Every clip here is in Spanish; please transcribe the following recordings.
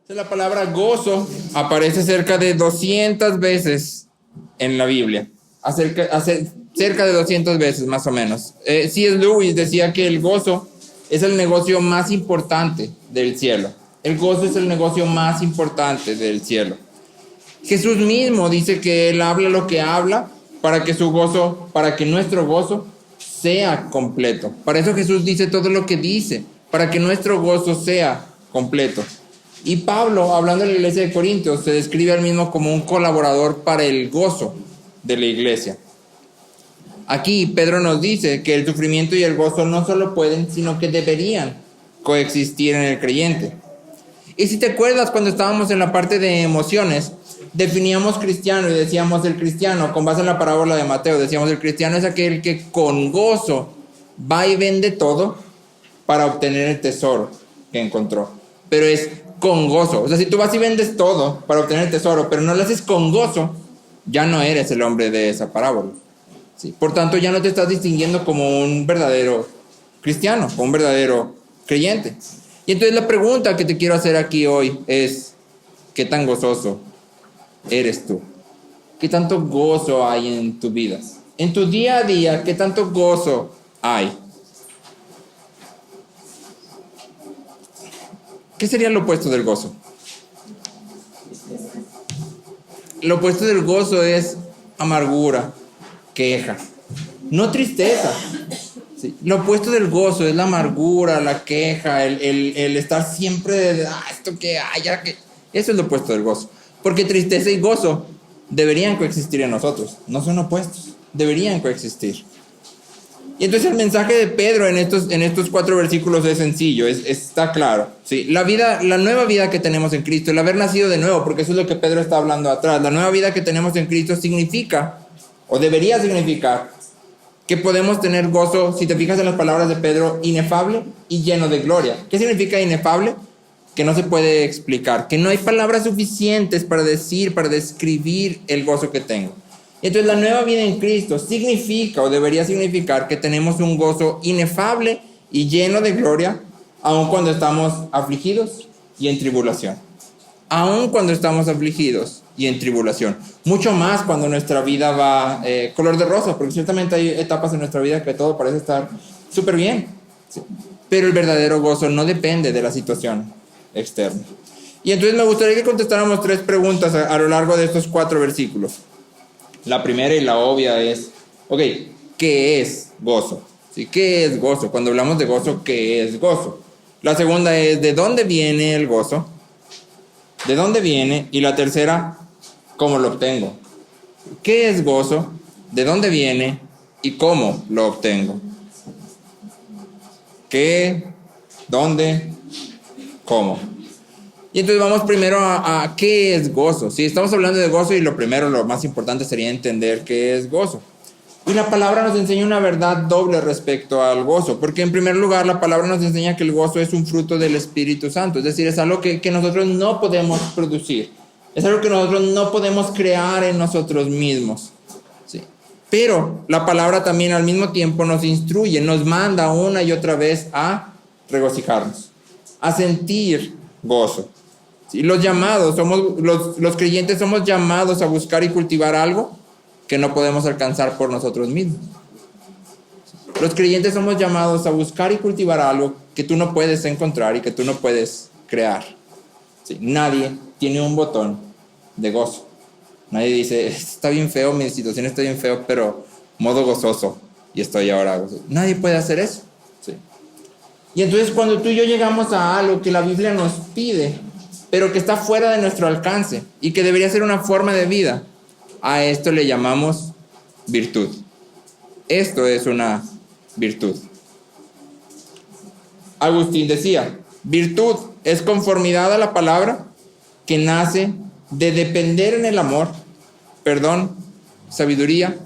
La palabra gozo aparece cerca de 200 veces en la Biblia. Cerca de 200 veces más o menos. C.S. Lewis decía que el gozo es el negocio más importante del cielo. El gozo es el negocio más importante del cielo. Jesús mismo dice que Él habla lo que habla para que nuestro gozo sea completo. Para eso Jesús dice todo lo que dice, para que nuestro gozo sea completo. Y Pablo, hablando de la iglesia de Corintios, se describe al mismo como un colaborador para el gozo de la iglesia. Aquí Pedro nos dice que el sufrimiento y el gozo no solo pueden, sino que deberían coexistir en el creyente. Y si te acuerdas, cuando estábamos en la parte de emociones, definíamos cristiano y decíamos el cristiano, con base en la parábola de Mateo, decíamos el cristiano es aquel que con gozo va y vende todo para obtener el tesoro que encontró. Pero es con gozo. O sea, si tú vas y vendes todo para obtener el tesoro, pero no lo haces con gozo, ya no eres el hombre de esa parábola. ¿Sí? Por tanto, ya no te estás distinguiendo como un verdadero cristiano, como un verdadero creyente. Y entonces la pregunta que te quiero hacer aquí hoy es, ¿qué tan gozoso eres tú? ¿Qué tanto gozo hay en tu vida? En tu día a día, ¿qué tanto gozo hay? ¿Qué sería lo opuesto del gozo? Lo opuesto del gozo es amargura, queja, no tristeza. Sí. Lo opuesto del gozo es la amargura, la queja, el estar siempre de esto que haya, que... Eso es lo opuesto del gozo. Porque tristeza y gozo deberían coexistir en nosotros. No son opuestos, deberían coexistir. Y entonces el mensaje de Pedro en estos 4 versículos es sencillo, está claro. ¿Sí? La nueva vida que tenemos en Cristo, el haber nacido de nuevo, porque eso es lo que Pedro está hablando atrás, la nueva vida que tenemos en Cristo significa, o debería significar, que podemos tener gozo, si te fijas en las palabras de Pedro, inefable y lleno de gloria. ¿Qué significa inefable? Que no se puede explicar, que no hay palabras suficientes para describir el gozo que tengo. Entonces la nueva vida en Cristo significa o debería significar que tenemos un gozo inefable y lleno de gloria, aun cuando estamos afligidos y en tribulación. Aun cuando estamos afligidos y en tribulación. Mucho más cuando nuestra vida va color de rosa, porque ciertamente hay etapas en nuestra vida que todo parece estar súper bien. ¿Sí? Pero el verdadero gozo no depende de la situación externa. Y entonces me gustaría que contestáramos 3 preguntas a lo largo de estos 4 versículos. La primera y la obvia es, ¿qué es gozo? ¿Sí? ¿Qué es gozo? Cuando hablamos de gozo, ¿qué es gozo? La segunda es, ¿de dónde viene el gozo? ¿De dónde viene? Y la tercera, ¿cómo lo obtengo? ¿Qué es gozo? ¿De dónde viene? ¿Y cómo lo obtengo? ¿Qué? ¿Dónde? ¿Cómo? Y entonces vamos primero a qué es gozo. Si estamos hablando de gozo y lo más importante sería entender qué es gozo. Y la palabra nos enseña una verdad doble respecto al gozo, porque en primer lugar la palabra nos enseña que el gozo es un fruto del Espíritu Santo, es decir, es algo que nosotros no podemos producir, es algo que nosotros no podemos crear en nosotros mismos. ¿Sí? Pero la palabra también al mismo tiempo nos instruye, nos manda una y otra vez a regocijarnos, a sentir gozo. ¿Sí? Los creyentes somos llamados a buscar y cultivar algo que no podemos alcanzar por nosotros mismos. Los creyentes somos llamados a buscar y cultivar algo que tú no puedes encontrar y que tú no puedes crear. ¿Sí? Nadie tiene un botón de gozo. Nadie dice, está bien feo, mi situación está bien feo, pero modo gozoso y estoy ahora gozoso. Nadie puede hacer eso. ¿Sí? Y entonces cuando tú y yo llegamos a algo que la Biblia nos pide, pero que está fuera de nuestro alcance y que debería ser una forma de vida, a esto le llamamos virtud. Esto es una virtud. Agustín decía, virtud es conformidad a la palabra que nace de depender en el amor, perdón, sabiduría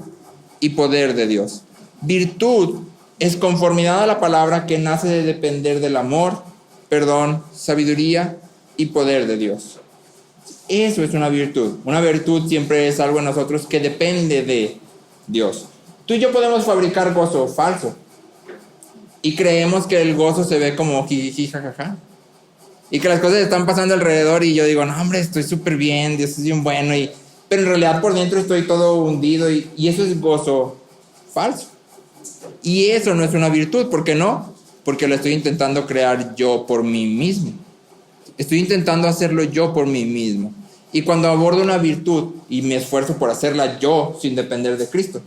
y poder de Dios. Virtud es conformidad a la palabra que nace de depender del amor, perdón, sabiduría y poder de Dios. Eso es una virtud. Una virtud siempre es algo en nosotros que depende de Dios. Tú y yo podemos fabricar gozo falso y creemos que el gozo se ve como jijiji, jajaja. y que las cosas están pasando alrededor y yo digo, no hombre, estoy súper bien, Dios es bien bueno, pero en realidad por dentro estoy todo hundido y eso es gozo falso. Y eso no es una virtud. ¿Por qué no? Porque lo estoy intentando crear yo por mí mismo. Estoy intentando hacerlo yo por mí mismo. Y cuando abordo una virtud y me esfuerzo por hacerla yo sin depender de Cristo,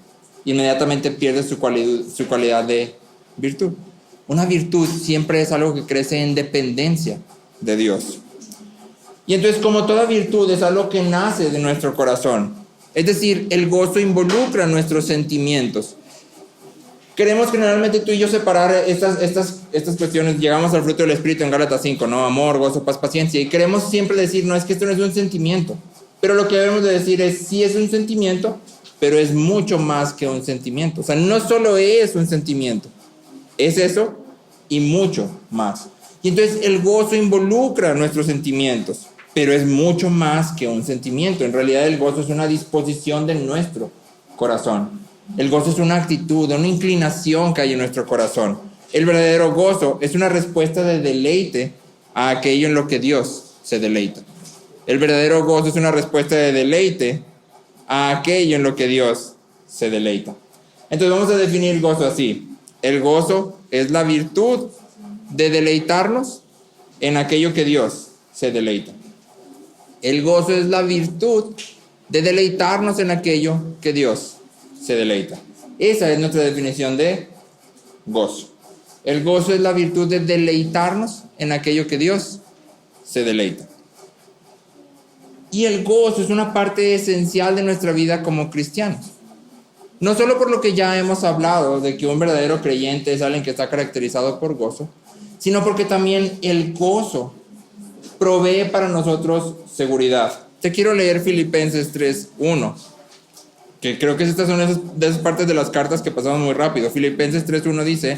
inmediatamente pierde su cualidad de virtud. Una virtud siempre es algo que crece en dependencia de Dios. Y entonces, como toda virtud, es algo que nace de nuestro corazón. Es decir, el gozo involucra nuestros sentimientos. Queremos generalmente tú y yo separar estas cuestiones. Llegamos al fruto del Espíritu en Gálatas 5, ¿no? Amor, gozo, paz, paciencia. Y queremos siempre decir, no, es que esto no es un sentimiento. Pero lo que debemos de decir es, sí es un sentimiento, pero es mucho más que un sentimiento. O sea, no solo es un sentimiento. Es eso y mucho más. Y entonces el gozo involucra nuestros sentimientos, pero es mucho más que un sentimiento. En realidad el gozo es una disposición de nuestro corazón. El gozo es una actitud, una inclinación que hay en nuestro corazón. El verdadero gozo es una respuesta de deleite a aquello en lo que Dios se deleita. El verdadero gozo es una respuesta de deleite a aquello en lo que Dios se deleita. Entonces vamos a definir gozo así. El gozo es la virtud de deleitarnos en aquello que Dios se deleita. El gozo es la virtud de deleitarnos en aquello que Dios se deleita. Esa es nuestra definición de gozo. El gozo es la virtud de deleitarnos en aquello que Dios se deleita. Y el gozo es una parte esencial de nuestra vida como cristianos. No solo por lo que ya hemos hablado, de que un verdadero creyente es alguien que está caracterizado por gozo, sino porque también el gozo provee para nosotros seguridad. Te quiero leer Filipenses 3:1. Que creo que estas son de esas partes de las cartas que pasamos muy rápido. Filipenses 3:1 dice,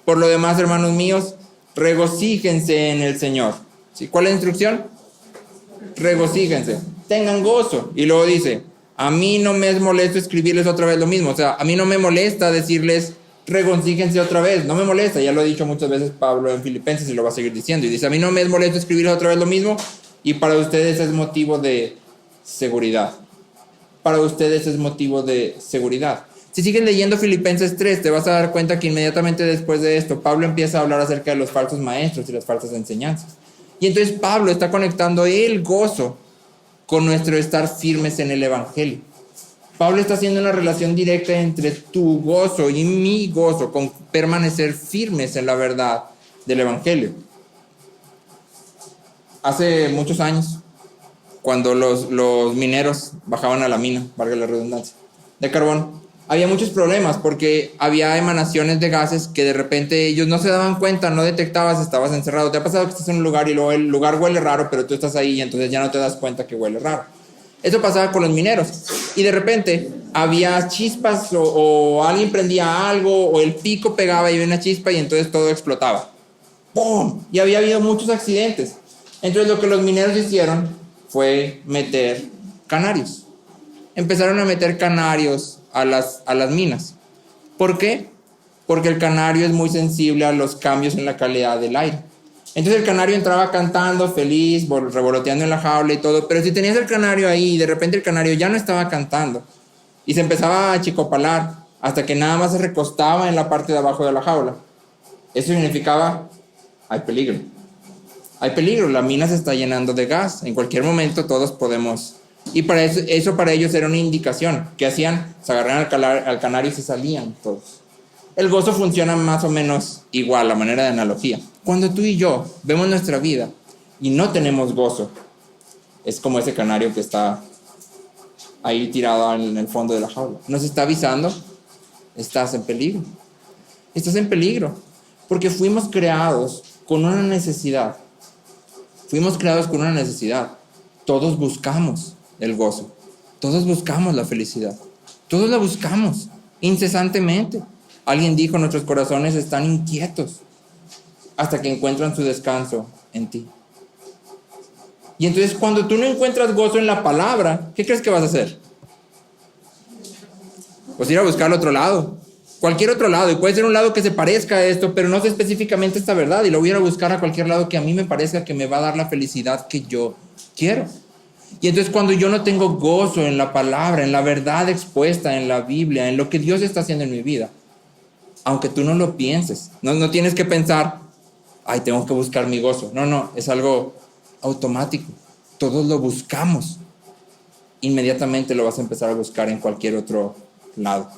por lo demás, hermanos míos, regocíjense en el Señor. ¿Sí? ¿Cuál es la instrucción? Regocíjense, tengan gozo. Y luego dice, a mí no me es molesto escribirles otra vez lo mismo. O sea, a mí no me molesta decirles, regocíjense otra vez. No me molesta, ya lo ha dicho muchas veces Pablo en Filipenses y lo va a seguir diciendo. Y dice, a mí no me es molesto escribirles otra vez lo mismo. Y para ustedes es motivo de seguridad. Para ustedes es motivo de seguridad. Si sigues leyendo Filipenses 3, te vas a dar cuenta que inmediatamente después de esto, Pablo empieza a hablar acerca de los falsos maestros y las falsas enseñanzas. Y entonces Pablo está conectando el gozo con nuestro estar firmes en el Evangelio. Pablo está haciendo una relación directa entre tu gozo y mi gozo, con permanecer firmes en la verdad del Evangelio. Hace muchos años, cuando los mineros bajaban a la mina, valga la redundancia, de carbón, había muchos problemas porque había emanaciones de gases que de repente ellos no se daban cuenta, no detectabas, estabas encerrado. ¿Te ha pasado que estás en un lugar y luego el lugar huele raro, pero tú estás ahí y entonces ya no te das cuenta que huele raro? Eso pasaba con los mineros. Y de repente había chispas o alguien prendía algo o el pico pegaba y había una chispa y entonces todo explotaba. ¡Pum! Y había habido muchos accidentes. Entonces lo que los mineros hicieron fue meter canarios. Empezaron a meter canarios a las minas. ¿Por qué? Porque el canario es muy sensible a los cambios en la calidad del aire. Entonces el canario entraba cantando, feliz, revoloteando en la jaula y todo, pero si tenías el canario ahí y de repente el canario ya no estaba cantando y se empezaba a achicopalar hasta que nada más se recostaba en la parte de abajo de la jaula, eso significaba, hay peligro. Hay peligro, la mina se está llenando de gas, en cualquier momento todos podemos. Y para eso para ellos era una indicación. ¿Qué hacían? Se agarraban al canario y se salían todos. El gozo funciona más o menos igual, a manera de analogía. Cuando tú y yo vemos nuestra vida y no tenemos gozo, es como ese canario que está ahí tirado en el fondo de la jaula. Nos está avisando, estás en peligro. Estás en peligro, porque fuimos creados con una necesidad. Fuimos creados con una necesidad. Todos buscamos el gozo. Todos buscamos la felicidad. Todos la buscamos incesantemente. Alguien dijo, nuestros corazones están inquietos hasta que encuentran su descanso en ti. Y entonces cuando tú no encuentras gozo en la palabra, ¿qué crees que vas a hacer? Pues ir a buscar al otro lado. cualquier otro lado, y puede ser un lado que se parezca a esto, pero no sé específicamente esta verdad, y lo voy a ir a buscar a cualquier lado que a mí me parezca que me va a dar la felicidad que yo quiero. Y entonces cuando yo no tengo gozo en la palabra, en la verdad expuesta en la Biblia, en lo que Dios está haciendo en mi vida, aunque tú no lo pienses, no tienes que pensar, ay, tengo que buscar mi gozo. No, es algo automático. Todos lo buscamos. Inmediatamente lo vas a empezar a buscar en cualquier otro lado.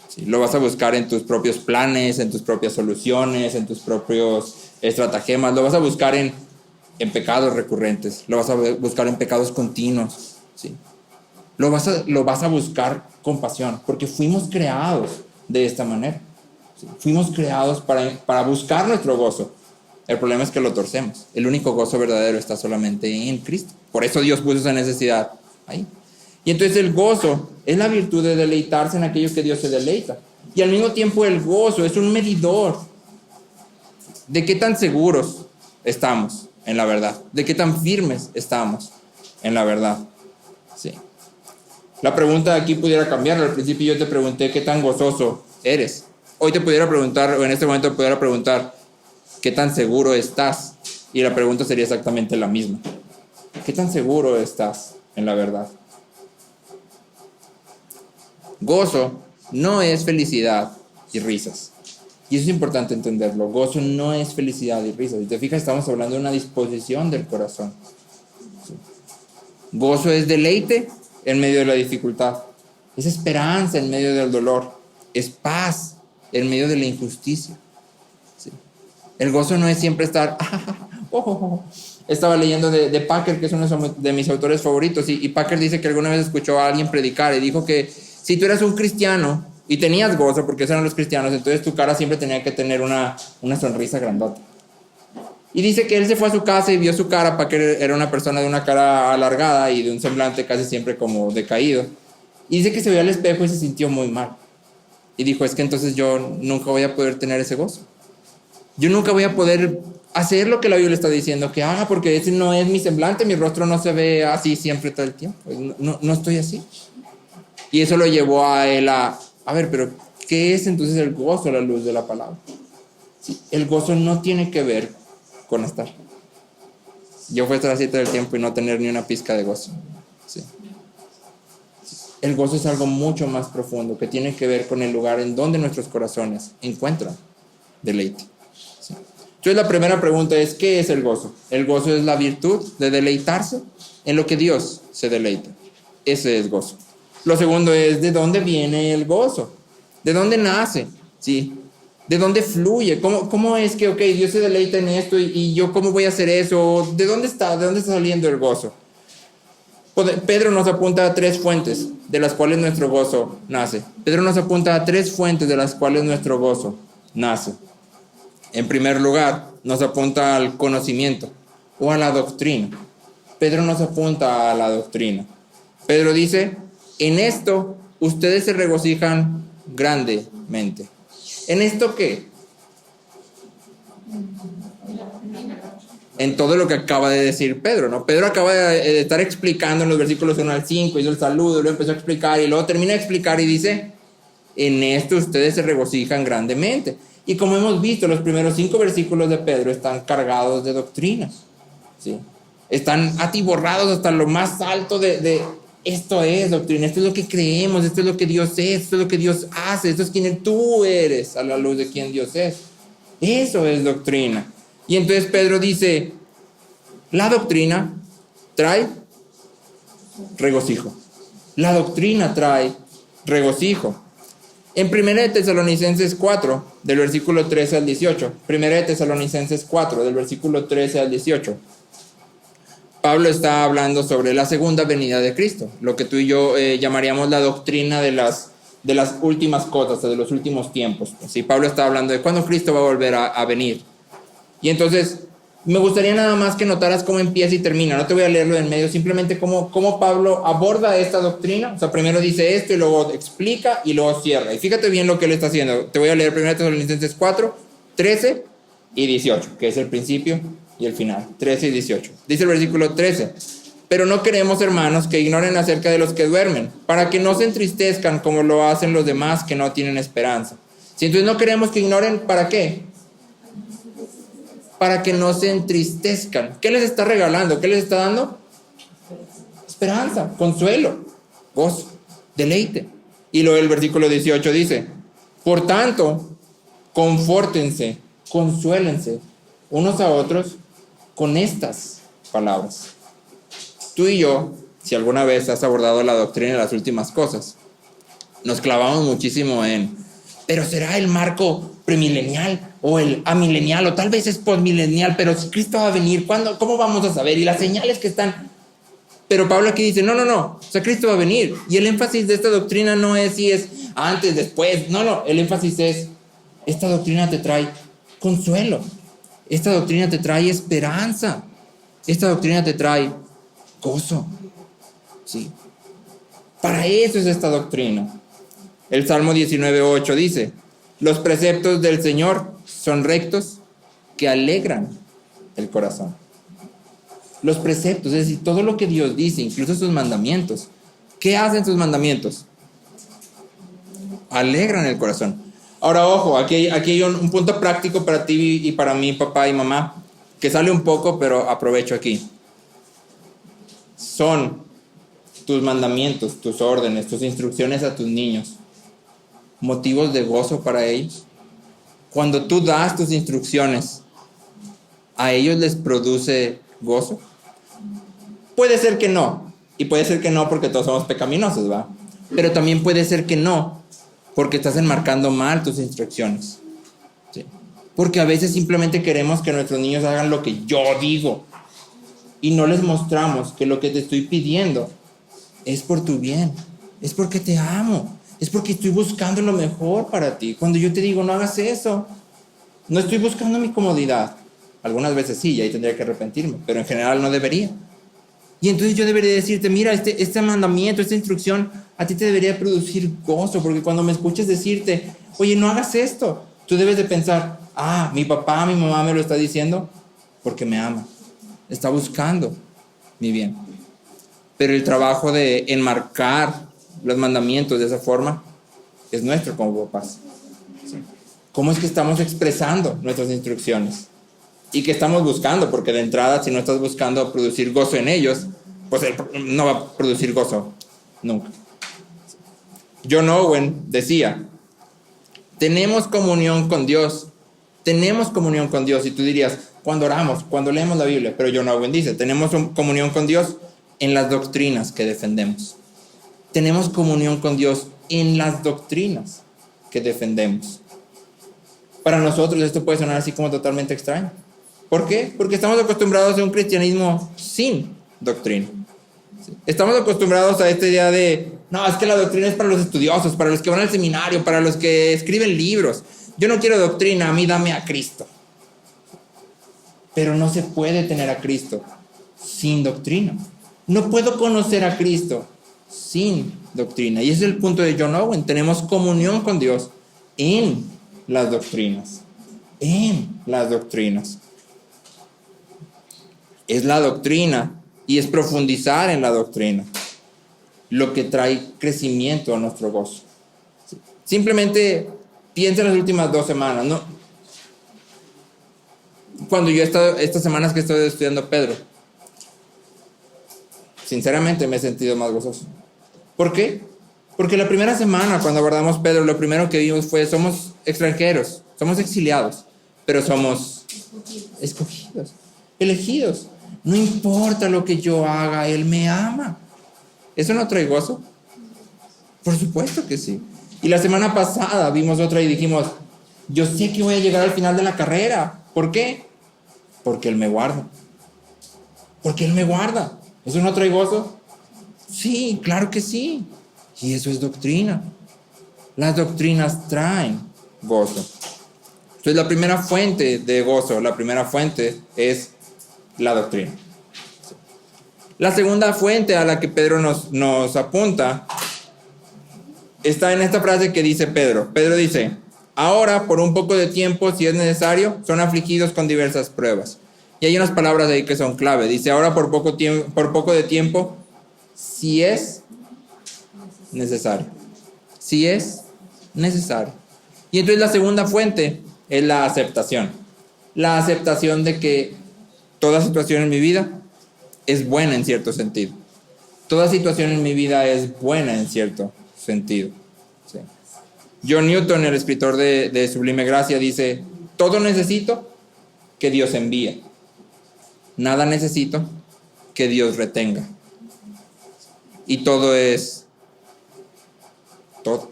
¿Sí? Lo vas a buscar en tus propios planes, en tus propias soluciones, en tus propios estratagemas. Lo vas a buscar en pecados recurrentes. Lo vas a buscar en pecados continuos. ¿Sí? Lo vas a buscar con pasión, porque fuimos creados de esta manera. ¿Sí? Fuimos creados para buscar nuestro gozo. El problema es que lo torcemos. El único gozo verdadero está solamente en Cristo. Por eso Dios puso esa necesidad ahí. Y entonces el gozo es la virtud de deleitarse en aquello que Dios se deleita. Y al mismo tiempo el gozo es un medidor de qué tan seguros estamos en la verdad, de qué tan firmes estamos en la verdad. Sí. La pregunta aquí pudiera cambiar. Al principio yo te pregunté qué tan gozoso eres. Hoy te pudiera preguntar, o en este momento te pudiera preguntar, ¿qué tan seguro estás? Y la pregunta sería exactamente la misma. ¿Qué tan seguro estás en la verdad? Gozo no es felicidad y risas. Y eso es importante entenderlo. Gozo no es felicidad y risas. Si te fijas, estamos hablando de una disposición del corazón. ¿Sí? Gozo es deleite en medio de la dificultad. Es esperanza en medio del dolor. Es paz en medio de la injusticia. ¿Sí? El gozo no es siempre estar... Estaba leyendo de Packer, que es uno de mis autores favoritos, y Packer dice que alguna vez escuchó a alguien predicar y dijo que si tú eras un cristiano y tenías gozo, porque esos eran los cristianos, entonces tu cara siempre tenía que tener una sonrisa grandota. Y dice que él se fue a su casa y vio su cara. Packer era una persona de una cara alargada y de un semblante casi siempre como decaído. Y dice que se vio al espejo y se sintió muy mal. Y dijo, es que entonces yo nunca voy a poder tener ese gozo. Yo nunca voy a poder hacer lo que la Biblia está diciendo que haga, porque ese no es mi semblante, mi rostro no se ve así siempre todo el tiempo. No estoy así. Y eso lo llevó a él a ver, pero ¿qué es entonces el gozo a la luz de la palabra? Sí, el gozo no tiene que ver con estar. Yo fui a estar así todo el tiempo y no tener ni una pizca de gozo. Sí. El gozo es algo mucho más profundo que tiene que ver con el lugar en donde nuestros corazones encuentran deleite. Sí. Entonces la primera pregunta es, ¿qué es el gozo? El gozo es la virtud de deleitarse en lo que Dios se deleita. Ese es gozo. Lo segundo es, ¿de dónde viene el gozo? ¿De dónde nace? ¿Sí? ¿De dónde fluye? ¿Cómo es que, Dios se deleita en esto y yo cómo voy a hacer eso? ¿De dónde está saliendo el gozo? Pedro nos apunta a 3 fuentes de las cuales nuestro gozo nace. Pedro nos apunta a 3 fuentes de las cuales nuestro gozo nace. En primer lugar, nos apunta al conocimiento o a la doctrina. Pedro nos apunta a la doctrina. Pedro dice, en esto ustedes se regocijan grandemente. ¿En esto qué? En todo lo que acaba de decir Pedro, ¿no? Pedro acaba de estar explicando en los versículos 1 al 5, hizo el saludo, lo empezó a explicar y luego termina de explicar y dice, en esto ustedes se regocijan grandemente. Y como hemos visto, los primeros 5 versículos de Pedro están cargados de doctrinas, ¿sí? Están atiborrados hasta lo más alto de esto es doctrina, esto es lo que creemos, esto es lo que Dios es, esto es lo que Dios hace, esto es quien tú eres a la luz de quien Dios es. Eso es doctrina. Y entonces Pedro dice, la doctrina trae regocijo. La doctrina trae regocijo. En 1 de Tesalonicenses 4, del versículo 13 al 18, 1 de Tesalonicenses 4, del versículo 13 al 18, Pablo está hablando sobre la segunda venida de Cristo, lo que tú y yo llamaríamos la doctrina de las últimas cosas, de los últimos tiempos. ¿Sí? Pablo está hablando de cuándo Cristo va a volver a venir. Y entonces, me gustaría nada más que notaras cómo empieza y termina. No te voy a leerlo en medio, simplemente cómo Pablo aborda esta doctrina. O sea, primero dice esto y luego explica y luego cierra. Y fíjate bien lo que él está haciendo. Te voy a leer 1 Tesalonicenses 4, 13 y 18, que es el principio y el final. 13 y 18. Dice el versículo 13. Pero no queremos, hermanos, que ignoren acerca de los que duermen, para que no se entristezcan como lo hacen los demás que no tienen esperanza. Si entonces no queremos que ignoren, ¿para qué? Para que no se entristezcan. ¿Qué les está regalando? ¿Qué les está dando? Esperanza, consuelo, gozo, deleite. Y luego el versículo 18 dice, por tanto, confórtense, consuélense unos a otros con estas palabras. Tú y yo, si alguna vez has abordado la doctrina de las últimas cosas, nos clavamos muchísimo en, pero será el marco premilenial o el amilenial o tal vez es postmilenial, pero si Cristo va a venir, ¿cuándo? ¿Cómo vamos a saber? Y las señales que están... Pero Pablo aquí dice, no, o sea, Cristo va a venir. Y el énfasis de esta doctrina no es si es antes, después, no, el énfasis es, esta doctrina te trae consuelo, esta doctrina te trae esperanza, esta doctrina te trae gozo, ¿sí? Para eso es esta doctrina. El Salmo 19:8 dice, los preceptos del Señor son rectos que alegran el corazón. Los preceptos, es decir, todo lo que Dios dice, incluso sus mandamientos. ¿Qué hacen sus mandamientos? Alegran el corazón. Ahora, ojo, aquí hay un punto práctico para ti y para mí, papá y mamá, que sale un poco, pero aprovecho aquí. Son tus mandamientos, tus órdenes, tus instrucciones a tus niños motivos de gozo para ellos. Cuando tú das tus instrucciones, ¿a ellos les produce gozo? Puede ser que no, y puede ser que no porque todos somos pecaminosos, ¿va? Pero también puede ser que no, porque estás enmarcando mal tus instrucciones, ¿sí? Porque a veces simplemente queremos que nuestros niños hagan lo que yo digo, y no les mostramos que lo que te estoy pidiendo es por tu bien, es porque te amo, es porque estoy buscando lo mejor para ti. Cuando yo te digo, no hagas eso, no estoy buscando mi comodidad. Algunas veces sí, y ahí tendría que arrepentirme, pero en general no debería. Y entonces yo debería decirte, mira, este mandamiento, esta instrucción, a ti te debería producir gozo, porque cuando me escuches decirte, oye, no hagas esto, tú debes de pensar, mi papá, mi mamá me lo está diciendo porque me ama, está buscando mi bien. Pero el trabajo de enmarcar los mandamientos de esa forma es nuestro como papás, ¿sí? ¿Cómo es que estamos expresando nuestras instrucciones? Y que estamos buscando, porque de entrada, si no estás buscando producir gozo en ellos, pues no va a producir gozo nunca. John Owen decía, tenemos comunión con Dios, y tú dirías, cuando oramos, cuando leemos la Biblia, pero John Owen dice, tenemos comunión con Dios en las doctrinas que defendemos. Tenemos comunión con Dios en las doctrinas que defendemos. Para nosotros esto puede sonar así como totalmente extraño. ¿Por qué? Porque estamos acostumbrados a un cristianismo sin doctrina. Estamos acostumbrados a esta idea de, no, es que la doctrina es para los estudiosos, para los que van al seminario, para los que escriben libros. Yo no quiero doctrina, a mí dame a Cristo. Pero no se puede tener a Cristo sin doctrina. No puedo conocer a Cristo sin doctrina. Y ese es el punto de John Owen. Tenemos comunión con Dios en las doctrinas. En las doctrinas. Es la doctrina y es profundizar en la doctrina lo que trae crecimiento a nuestro gozo. Simplemente piensa en las últimas 2 semanas, ¿no? Cuando yo he estado, estas semanas que estoy estudiando Pedro, sinceramente me he sentido más gozoso. ¿Por qué? Porque la primera semana cuando abordamos Pedro, lo primero que vimos fue, somos extranjeros, somos exiliados, pero somos escogidos, elegidos. No importa lo que yo haga, Él me ama. ¿Eso no trae gozo? Por supuesto que sí. Y la semana pasada vimos otra y dijimos, yo sé que voy a llegar al final de la carrera. ¿Por qué? Porque Él me guarda. Porque Él me guarda. ¿Eso no trae gozo? Sí, claro que sí. Y eso es doctrina. Las doctrinas traen gozo. Entonces la primera fuente de gozo, la primera fuente es la doctrina. La segunda fuente a la que Pedro nos apunta está en esta frase que dice Pedro. Pedro dice, ahora por un poco de tiempo, si es necesario, son afligidos con diversas pruebas. Y hay unas palabras ahí que son clave. Dice, ahora por poco de tiempo, si es necesario. Si es necesario. Y entonces la segunda fuente es la aceptación. La aceptación de que toda situación en mi vida es buena en cierto sentido. Toda situación en mi vida es buena en cierto sentido. Sí. John Newton, el escritor de Sublime Gracia, dice: todo necesito que Dios envíe. Nada necesito que Dios retenga. Y todo es todo.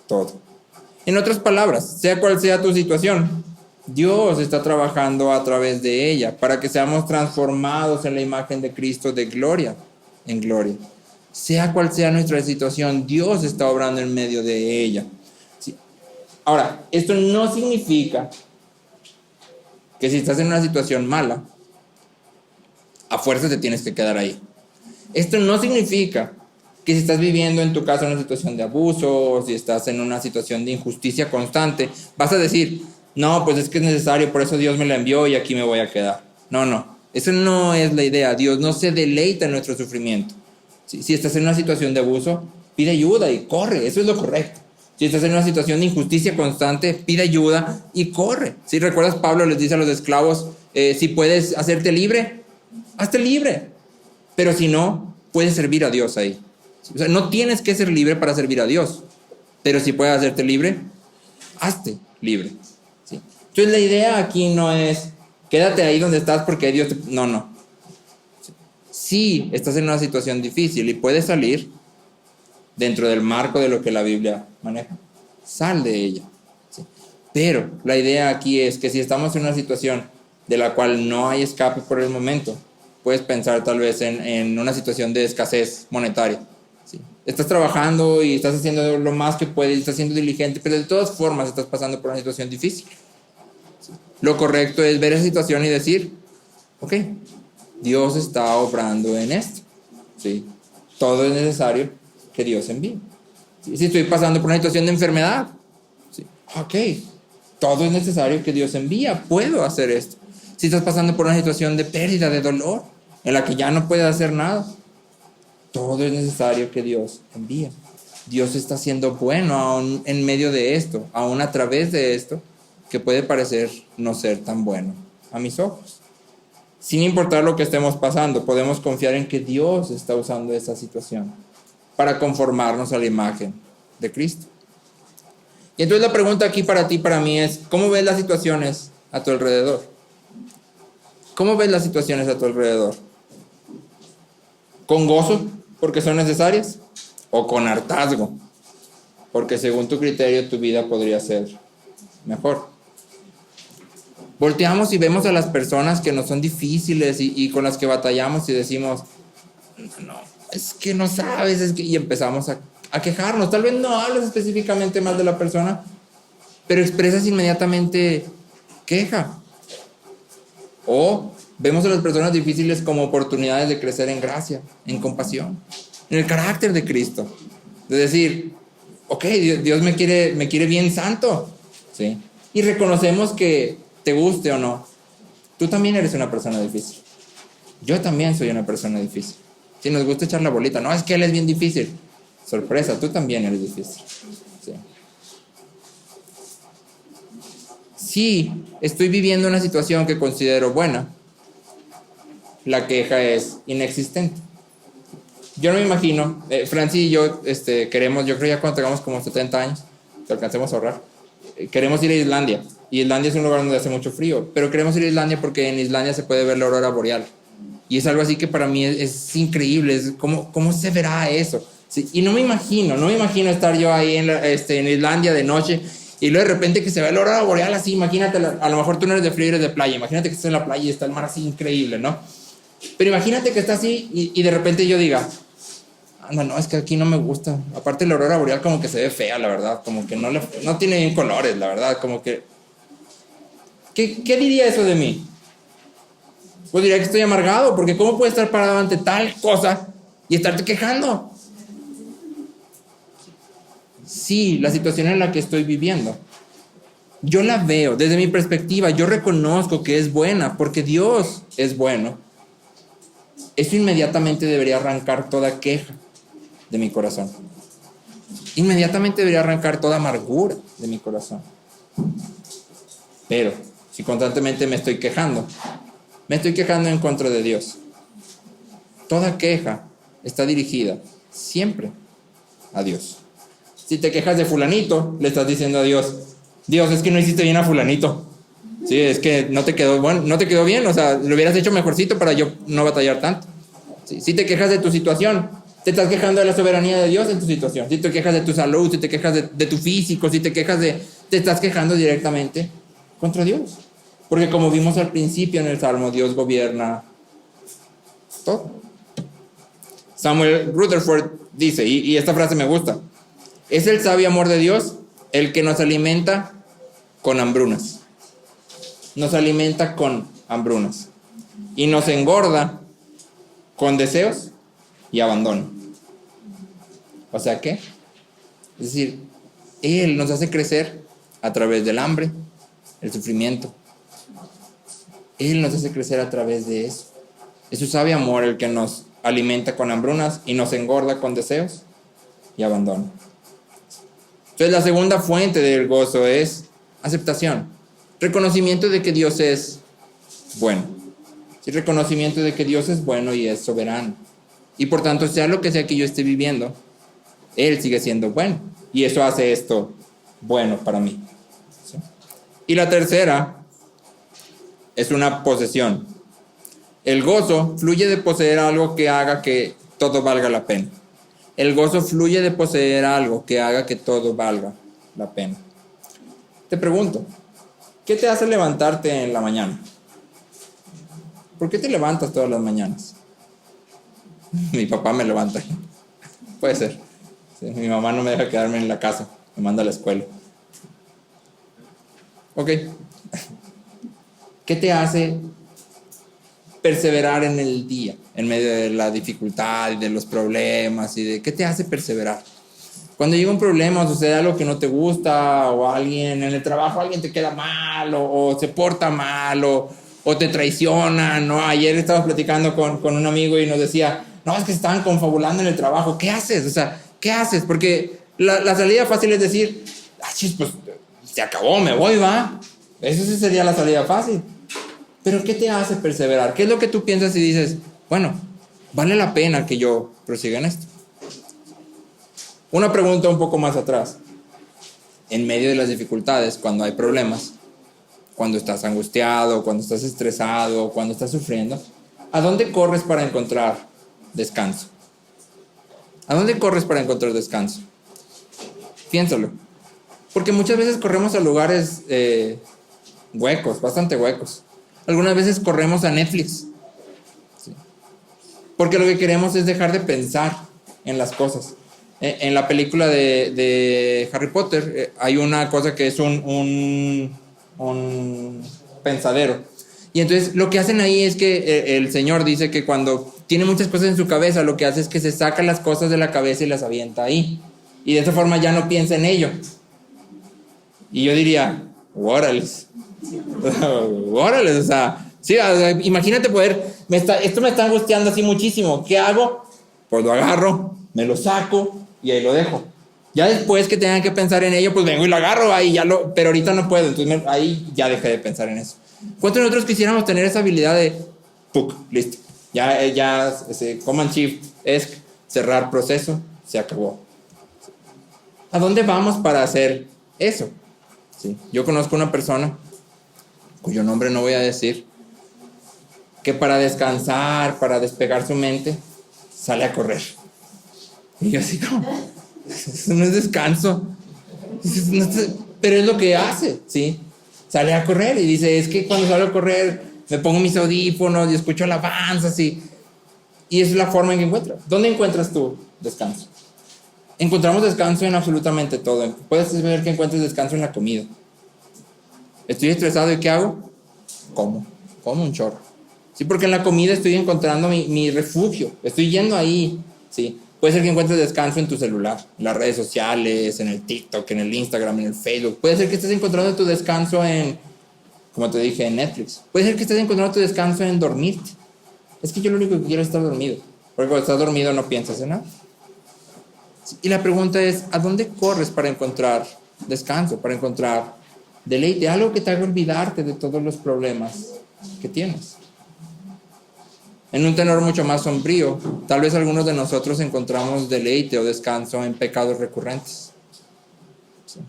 Todo. En otras palabras, sea cual sea tu situación, Dios está trabajando a través de ella para que seamos transformados en la imagen de Cristo de gloria en gloria. Sea cual sea nuestra situación, Dios está obrando en medio de ella. Sí. Ahora, esto no significa que si estás en una situación mala, a fuerzas te tienes que quedar ahí. Esto no significa que si estás viviendo en tu casa una situación de abuso, o si estás en una situación de injusticia constante, vas a decir: no, pues es que es necesario, por eso Dios me la envió y aquí me voy a quedar. No, eso no es la idea. Dios no se deleita en nuestro sufrimiento. Si estás en una situación de abuso, pide ayuda y corre, eso es lo correcto. Si estás en una situación de injusticia constante, pide ayuda y corre. Si recuerdas, Pablo les dice a los esclavos: si puedes hacerte libre, hazte libre. Pero si no, puedes servir a Dios ahí. O sea, no tienes que ser libre para servir a Dios, pero si puedes hacerte libre, hazte libre. ¿Sí? Entonces la idea aquí no es quédate ahí donde estás porque Dios te... No. Sí, estás en una situación difícil y puedes salir dentro del marco de lo que la Biblia maneja. Sal de ella. ¿Sí? Pero la idea aquí es que si estamos en una situación de la cual no hay escape por el momento, puedes pensar tal vez en una situación de escasez monetaria. ¿Sí? Estás trabajando y estás haciendo lo más que puedes, estás siendo diligente, pero de todas formas estás pasando por una situación difícil. ¿Sí? Lo correcto es ver esa situación y decir: ok, Dios está obrando en esto. ¿Sí? Todo es necesario que Dios envíe. ¿Sí? Si estoy pasando por una situación de enfermedad, ¿sí? Ok, todo es necesario que Dios envía, puedo hacer esto. Si estás pasando por una situación de pérdida, de dolor, en la que ya no puedes hacer nada, todo es necesario que Dios envíe. Dios está siendo bueno aún en medio de esto, aún a través de esto, que puede parecer no ser tan bueno a mis ojos. Sin importar lo que estemos pasando, podemos confiar en que Dios está usando esta situación para conformarnos a la imagen de Cristo. Y entonces la pregunta aquí para ti, para mí es: ¿cómo ves las situaciones a tu alrededor? ¿Cómo ves las situaciones a tu alrededor? ¿Con gozo porque son necesarias? ¿O con hartazgo porque según tu criterio tu vida podría ser mejor? Volteamos y vemos a las personas que nos son difíciles y con las que batallamos y decimos: no, es que no sabes, y empezamos a quejarnos. Tal vez no hables específicamente mal de la persona, pero expresas inmediatamente queja. O vemos a las personas difíciles como oportunidades de crecer en gracia, en compasión, en el carácter de Cristo. De decir: ok, Dios me quiere bien santo. ¿Sí? Y reconocemos que, te guste o no, tú también eres una persona difícil. Yo también soy una persona difícil. Si nos gusta echar la bolita, no, es que él es bien difícil. Sorpresa, tú también eres difícil. ¿Sí? Si estoy viviendo una situación que considero buena, la queja es inexistente. Yo no me imagino, Francis y yo queremos, yo creo ya cuando tengamos como 70 años, que alcancemos a ahorrar, queremos ir a Islandia. Y Islandia es un lugar donde hace mucho frío, pero queremos ir a Islandia porque en Islandia se puede ver la aurora boreal. Y es algo así que para mí es increíble, es ¿cómo se verá eso? ¿Sí? Y no me imagino estar yo ahí en Islandia de noche y luego de repente que se ve la aurora boreal así. Imagínate, a lo mejor tú no eres de frío, eres de playa, imagínate que estás en la playa y está el mar así increíble, ¿no? Pero imagínate que está así y de repente yo diga: no, es que aquí no me gusta. Aparte la aurora boreal como que se ve fea, la verdad, como que no tiene bien colores, la verdad, como que... ¿Qué diría eso de mí? Pues diría que estoy amargado, porque ¿cómo puedes estar parado ante tal cosa y estarte quejando? Sí, la situación en la que estoy viviendo, yo la veo desde mi perspectiva, yo reconozco que es buena, porque Dios es bueno. Eso inmediatamente debería arrancar toda queja de mi corazón. inmediatamente debería arrancar toda amargura de mi corazón. Pero si constantemente me estoy quejando en contra de Dios. Toda queja está dirigida siempre a Dios. Si te quejas de fulanito, le estás diciendo a Dios, Dios, es que no hiciste bien a fulanito. Sí, es que no te quedó bien, o sea, lo hubieras hecho mejorcito para yo no batallar tanto. Sí, si te quejas de tu situación, te estás quejando de la soberanía de Dios en tu situación. Si te quejas de tu salud, si te quejas de tu físico, te estás quejando directamente contra Dios. Porque como vimos al principio en el Salmo, Dios gobierna todo. Samuel Rutherford dice, y esta frase me gusta, es el sabio amor de Dios el que nos alimenta con hambrunas. Nos alimenta con hambrunas. Y nos engorda con deseos y abandono. O sea, ¿qué? Es decir, Él nos hace crecer a través del hambre, el sufrimiento. Él nos hace crecer a través de eso. Es su sabio amor el que nos alimenta con hambrunas y nos engorda con deseos y abandono. Entonces, la segunda fuente del gozo es aceptación. Reconocimiento de que Dios es bueno. Sí, reconocimiento de que Dios es bueno y es soberano. Y por tanto, sea lo que sea que yo esté viviendo, Él sigue siendo bueno. Y eso hace esto bueno para mí. ¿Sí? Y la tercera es una posesión. El gozo fluye de poseer algo que haga que todo valga la pena. El gozo fluye de poseer algo que haga que todo valga la pena. Te pregunto, ¿qué te hace levantarte en la mañana? ¿Por qué te levantas todas las mañanas? Mi papá me levanta. Puede ser. Sí, mi mamá no me deja quedarme en la casa, me manda a la escuela. Ok. ¿Qué te hace perseverar en el día, en medio de la dificultad y de los problemas qué te hace perseverar? Cuando llega un problema o sucede algo que no te gusta, o alguien en el trabajo, alguien te queda mal, o se porta mal, o te traicionan, ¿no? Ayer estábamos platicando con un amigo y nos decía, no, es que estaban confabulando en el trabajo. ¿Qué haces? O sea, ¿qué haces? Porque la salida fácil es decir, pues se acabó, me voy, va. Eso sí sería la salida fácil. Pero ¿qué te hace perseverar? ¿Qué es lo que tú piensas y dices, bueno, vale la pena que yo prosiga en esto? Una pregunta un poco más atrás. En medio de las dificultades, cuando hay problemas, cuando estás angustiado, cuando estás estresado, cuando estás sufriendo, ¿a dónde corres para encontrar descanso? ¿A dónde corres para encontrar descanso? Piénsalo. Porque muchas veces corremos a lugares huecos, bastante huecos. Algunas veces corremos a Netflix. ¿Sí? Porque lo que queremos es dejar de pensar en las cosas. En la película de Harry Potter hay una cosa que es un pensadero. Y entonces lo que hacen ahí es que el señor dice que cuando tiene muchas cosas en su cabeza, lo que hace es que se saca las cosas de la cabeza y las avienta ahí. Y de esa forma ya no piensa en ello. Y yo diría, órales. Órales, o sea, sí, imagínate esto me está angustiando así muchísimo. ¿Qué hago? Pues lo agarro, me lo saco y ahí lo dejo. Ya después que tengan que pensar en ello, pues vengo y lo agarro ahí, pero ahorita no puedo, entonces ahí ya dejé de pensar en eso. ¿Cuántos de nosotros quisiéramos tener esa habilidad de ¡puc! Listo. Ya Command Shift es cerrar proceso, se acabó. ¿A dónde vamos para hacer eso? ¿Sí? Yo conozco una persona, cuyo nombre no voy a decir, que para descansar, para despegar su mente, sale a correr. Y yo así como, eso no es descanso. Pero es lo que hace, ¿sí? Sale a correr y dice, es que cuando salgo a correr me pongo mis audífonos y escucho alabanzas y es la forma en que encuentras. ¿Dónde encuentras tu descanso? Encontramos descanso en absolutamente todo. Puedes ver que encuentres descanso en la comida. Estoy estresado y ¿qué hago? Como un chorro. Sí, porque en la comida estoy encontrando mi refugio. Estoy yendo ahí, ¿sí? Puede ser que encuentres descanso en tu celular, en las redes sociales, en el TikTok, en el Instagram, en el Facebook. Puede ser que estés encontrando tu descanso en, como te dije, en Netflix. Puede ser que estés encontrando tu descanso en dormirte. Es que yo lo único que quiero es estar dormido. Porque cuando estás dormido no piensas en nada. Y la pregunta es, ¿a dónde corres para encontrar descanso, para encontrar deleite? Algo que te haga olvidarte de todos los problemas que tienes. En un tenor mucho más sombrío, tal vez algunos de nosotros encontramos deleite o descanso en pecados recurrentes. ¿Sí?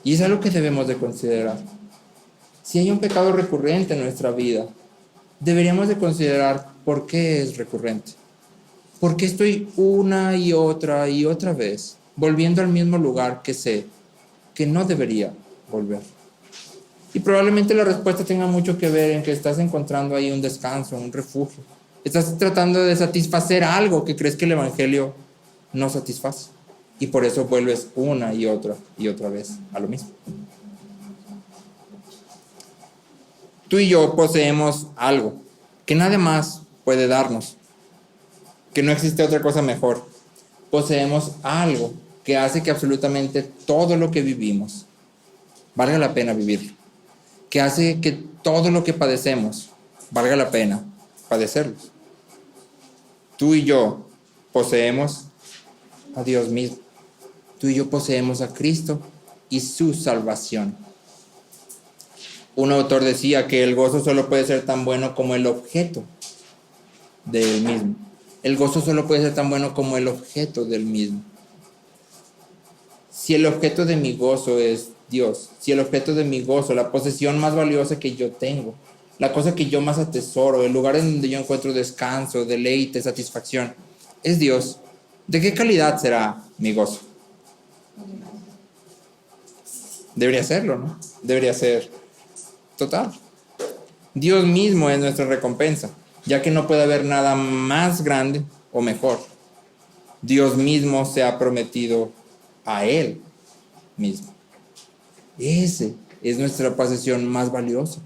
Y es algo que debemos de considerar. Si hay un pecado recurrente en nuestra vida, deberíamos de considerar por qué es recurrente. ¿Por qué estoy una y otra vez volviendo al mismo lugar que sé que no debería volver? Y probablemente la respuesta tenga mucho que ver en que estás encontrando ahí un descanso, un refugio. Estás tratando de satisfacer algo que crees que el Evangelio no satisface. Y por eso vuelves una y otra vez a lo mismo. Tú y yo poseemos algo que nadie más puede darnos, que no existe otra cosa mejor. Poseemos algo que hace que absolutamente todo lo que vivimos valga la pena vivirlo, que hace que todo lo que padecemos valga la pena padecerlo. Tú y yo poseemos a Dios mismo. Tú y yo poseemos a Cristo y su salvación. Un autor decía que el gozo solo puede ser tan bueno como el objeto del mismo. El gozo solo puede ser tan bueno como el objeto del mismo. Si el objeto de mi gozo es Dios, si el objeto de mi gozo, la posesión más valiosa que yo tengo, la cosa que yo más atesoro, el lugar en donde yo encuentro descanso, deleite, satisfacción, es Dios, ¿de qué calidad será mi gozo? Debería serlo, ¿no? Debería ser total. Dios mismo es nuestra recompensa, ya que no puede haber nada más grande o mejor. Dios mismo se ha prometido a Él mismo. Ese es nuestra posesión más valiosa.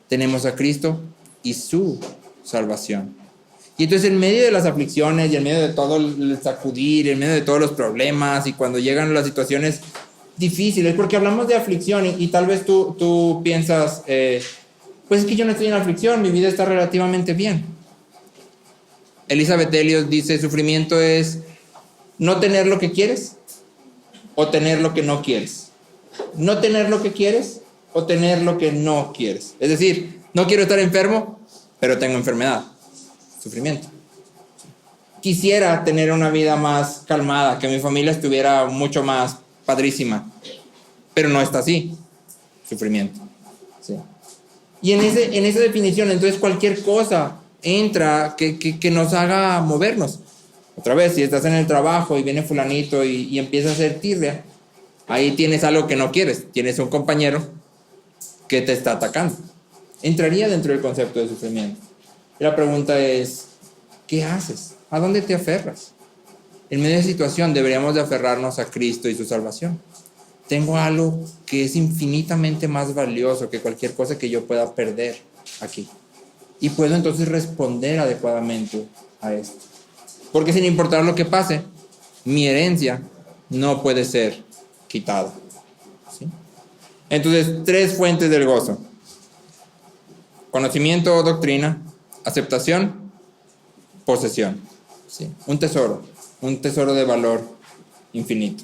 Tenemos a Cristo y su salvación. Y entonces en medio de las aflicciones y en medio de todo el sacudir, en medio de todos los problemas y cuando llegan las situaciones difíciles, porque hablamos de aflicción y tal vez tú piensas, pues es que yo no estoy en aflicción, mi vida está relativamente bien. Elizabeth Elliot dice, sufrimiento es no tener lo que quieres o tener lo que no quieres. No tener lo que quieres o tener lo que no quieres. Es decir, no quiero estar enfermo, pero tengo enfermedad. Sufrimiento. Quisiera tener una vida más calmada, que mi familia estuviera mucho más padrísima, pero no está así. Sufrimiento. Sí. Y en esa definición, entonces cualquier cosa entra que nos haga movernos. Otra vez, si estás en el trabajo y viene fulanito y empieza a hacer tirria, ahí tienes algo que no quieres. Tienes un compañero que te está atacando. Entraría dentro del concepto de sufrimiento. Y la pregunta es, ¿qué haces? ¿A dónde te aferras? En medio de esa situación deberíamos de aferrarnos a Cristo y su salvación. Tengo algo que es infinitamente más valioso que cualquier cosa que yo pueda perder aquí. Y puedo entonces responder adecuadamente a esto. Porque sin importar lo que pase, mi herencia no puede ser quitada. ¿Sí? Entonces, 3 fuentes del gozo. Conocimiento o doctrina, aceptación, posesión. ¿Sí? Un tesoro de valor infinito.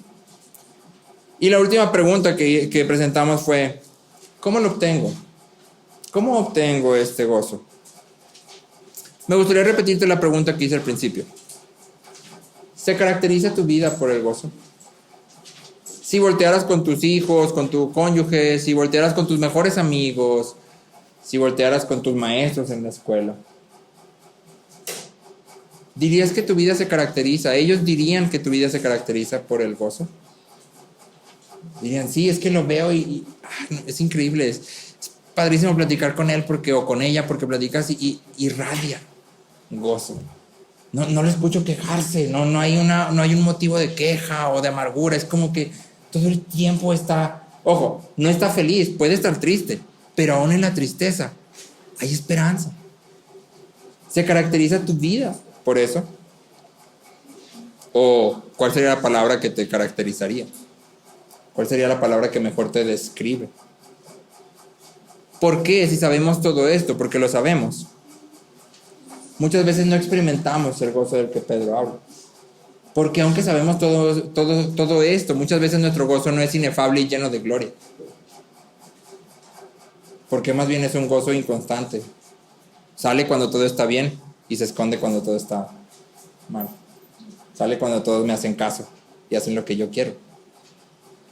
Y la última pregunta que presentamos fue, ¿cómo lo obtengo? ¿Cómo obtengo este gozo? Me gustaría repetirte la pregunta que hice al principio. ¿Se caracteriza tu vida por el gozo? Si voltearas con tus hijos, con tu cónyuge, si voltearas con tus mejores amigos, si voltearas con tus maestros en la escuela, ¿dirías que tu vida se caracteriza? ¿Ellos dirían que tu vida se caracteriza por el gozo? Dirían, sí, es que lo veo y es increíble, es padrísimo platicar con él o con ella porque platicas y irradia gozo. No lo escucho quejarse, no hay un motivo de queja o de amargura, es como que todo el tiempo está, ojo, no está feliz, puede estar triste, pero aún en la tristeza hay esperanza. ¿Se caracteriza tu vida por eso? ¿O cuál sería la palabra que te caracterizaría? ¿Cuál sería la palabra que mejor te describe? ¿Por qué si sabemos todo esto? Porque lo sabemos. Muchas veces no experimentamos el gozo del que Pedro habla. Porque aunque sabemos todo esto, muchas veces nuestro gozo no es inefable y lleno de gloria. Porque más bien es un gozo inconstante. Sale cuando todo está bien y se esconde cuando todo está mal. Sale cuando todos me hacen caso y hacen lo que yo quiero.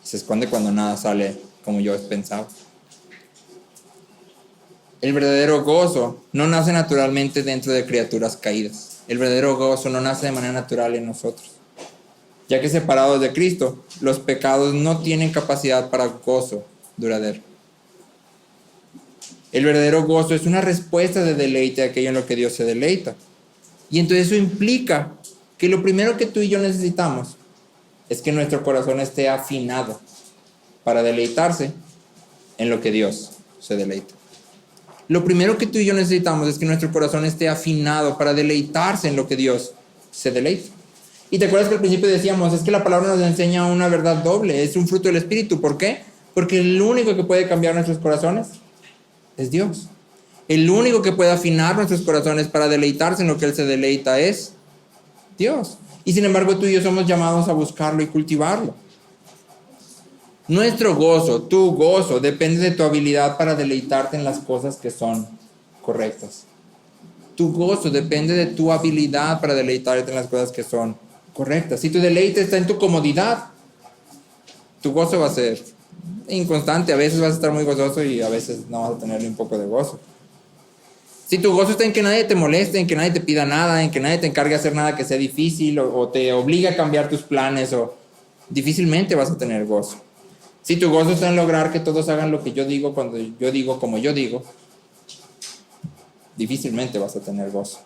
Se esconde cuando nada sale como yo pensaba. El verdadero gozo no nace naturalmente dentro de criaturas caídas. El verdadero gozo no nace de manera natural en nosotros. Ya que separados de Cristo, los pecados no tienen capacidad para gozo duradero. El verdadero gozo es una respuesta de deleite a aquello en lo que Dios se deleita. Y entonces eso implica que lo primero que tú y yo necesitamos es que nuestro corazón esté afinado para deleitarse en lo que Dios se deleita. Lo primero que tú y yo necesitamos es que nuestro corazón esté afinado para deleitarse en lo que Dios se deleita. Y te acuerdas que al principio decíamos, es que la palabra nos enseña una verdad doble, es un fruto del Espíritu. ¿Por qué? Porque el único que puede cambiar nuestros corazones es Dios. El único que puede afinar nuestros corazones para deleitarse en lo que Él se deleita es Dios. Y sin embargo tú y yo somos llamados a buscarlo y cultivarlo. Nuestro gozo, tu gozo, depende de tu habilidad para deleitarte en las cosas que son correctas. Tu gozo depende de tu habilidad para deleitarte en las cosas que son correctas. Si tu deleite está en tu comodidad, tu gozo va a ser inconstante. A veces vas a estar muy gozoso y a veces no vas a tenerle un poco de gozo. Si tu gozo está en que nadie te moleste, en que nadie te pida nada, en que nadie te encargue de hacer nada que sea difícil o te obligue a cambiar tus planes, o difícilmente vas a tener gozo. Si tu gozo está en lograr que todos hagan lo que yo digo, cuando yo digo, como yo digo, difícilmente vas a tener gozo.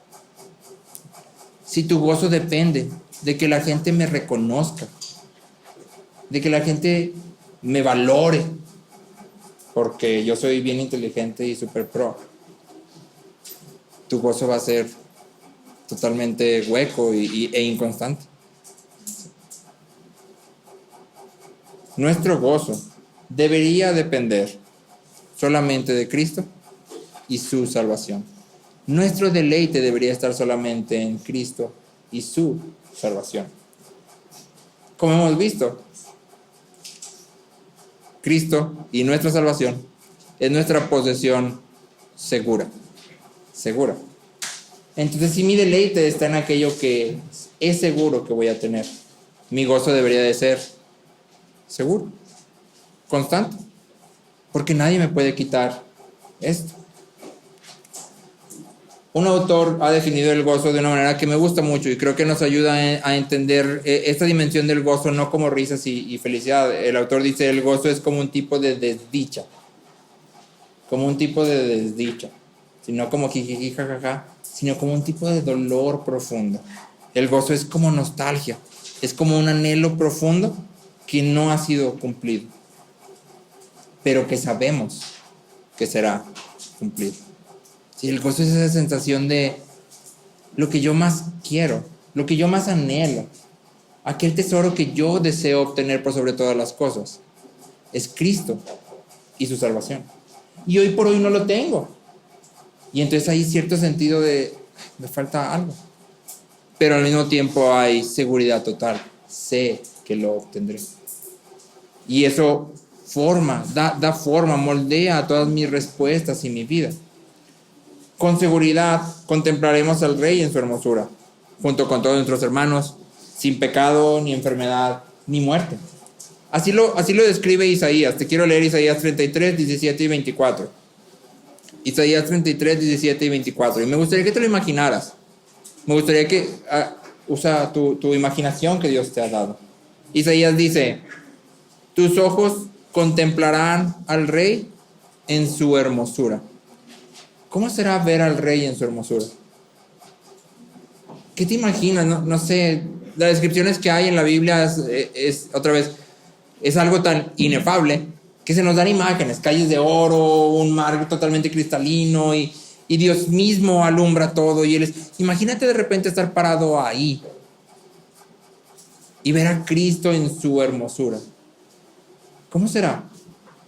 Si tu gozo depende de que la gente me reconozca, de que la gente me valore, porque yo soy bien inteligente y super pro, tu gozo va a ser totalmente hueco e inconstante. Nuestro gozo debería depender solamente de Cristo y su salvación. Nuestro deleite debería estar solamente en Cristo y su salvación. Como hemos visto, Cristo y nuestra salvación es nuestra posesión segura. Segura. Entonces, si mi deleite está en aquello que es seguro que voy a tener, mi gozo debería de ser seguro, constante, porque nadie me puede quitar esto. Un autor ha definido el gozo de una manera que me gusta mucho y creo que nos ayuda a entender esta dimensión del gozo no como risas y felicidad. El autor dice, el gozo es como un tipo de desdicha, sino como jijiji, jajaja, sino como un tipo de dolor profundo. El gozo es como nostalgia, es como un anhelo profundo que no ha sido cumplido, pero que sabemos que será cumplido. Sí, el gozo es esa sensación de lo que yo más quiero, lo que yo más anhelo, aquel tesoro que yo deseo obtener por sobre todas las cosas, es Cristo y su salvación. Y hoy por hoy no lo tengo. Y entonces hay cierto sentido de, me falta algo. Pero al mismo tiempo hay seguridad total. Sé que lo obtendré. Y eso da forma, moldea a todas mis respuestas y mi vida. Con seguridad contemplaremos al Rey en su hermosura, junto con todos nuestros hermanos, sin pecado, ni enfermedad, ni muerte. Así lo describe Isaías. Te quiero leer Isaías 33, 17 y 24. Isaías 33, 17 y 24. Y me gustaría que te lo imaginaras. Me gustaría que usa tu imaginación que Dios te ha dado. Isaías dice, tus ojos contemplarán al Rey en su hermosura. ¿Cómo será ver al Rey en su hermosura? ¿Qué te imaginas? No sé, las descripciones que hay en la Biblia es algo tan inefable que se nos dan imágenes, calles de oro, un mar totalmente cristalino y Dios mismo alumbra todo y imagínate de repente estar parado ahí y ver a Cristo en su hermosura. ¿Cómo será?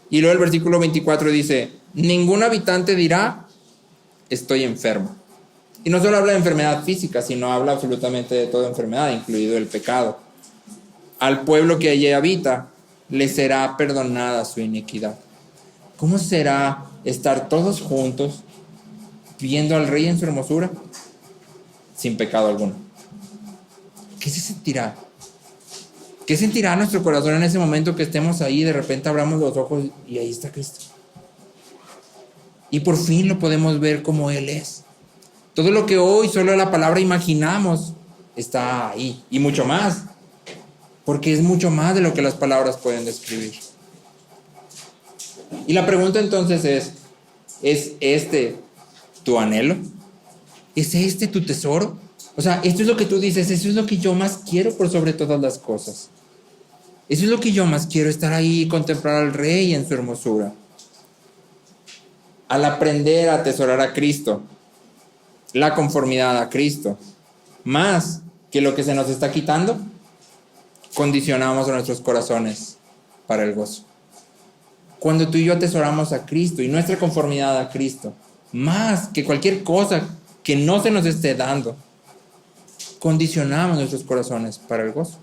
Y luego el versículo 24 dice, ningún habitante dirá, estoy enfermo. Y no solo habla de enfermedad física, sino habla absolutamente de toda enfermedad, incluido el pecado. Al pueblo que allí habita, le será perdonada su iniquidad. ¿Cómo será estar todos juntos viendo al Rey en su hermosura? Sin pecado alguno. ¿Qué se sentirá? ¿Qué sentirá nuestro corazón en ese momento que estemos ahí y de repente abramos los ojos y ahí está Cristo? Y por fin lo podemos ver como Él es. Todo lo que hoy solo la palabra imaginamos está ahí. Y mucho más. Porque es mucho más de lo que las palabras pueden describir. Y la pregunta entonces ¿es este tu anhelo? ¿Es este tu tesoro? O sea, esto es lo que tú dices, eso es lo que yo más quiero por sobre todas las cosas. Eso es lo que yo más quiero, estar ahí y contemplar al Rey en su hermosura. Al aprender a atesorar a Cristo, la conformidad a Cristo, más que lo que se nos está quitando, condicionamos a nuestros corazones para el gozo. Cuando tú y yo atesoramos a Cristo y nuestra conformidad a Cristo, más que cualquier cosa que no se nos esté dando, condicionamos nuestros corazones para el gozo.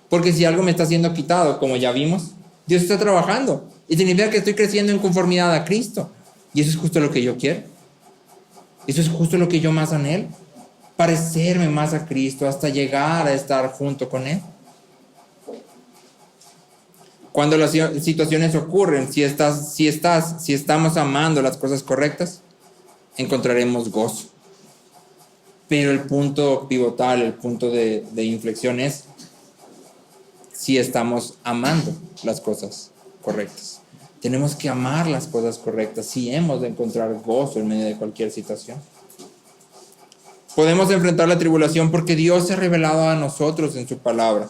Porque si algo me está siendo quitado, como ya vimos, Dios está trabajando. Y significa que estoy creciendo en conformidad a Cristo. Y eso es justo lo que yo quiero. Eso es justo lo que yo más anhelo. Parecerme más a Cristo hasta llegar a estar junto con Él. Cuando las situaciones ocurren, si estamos amando las cosas correctas, encontraremos gozo. Pero el punto pivotal, el punto de inflexión es si estamos amando las cosas correctas. Tenemos que amar las cosas correctas si hemos de encontrar gozo en medio de cualquier situación. Podemos enfrentar la tribulación porque Dios se ha revelado a nosotros en su palabra.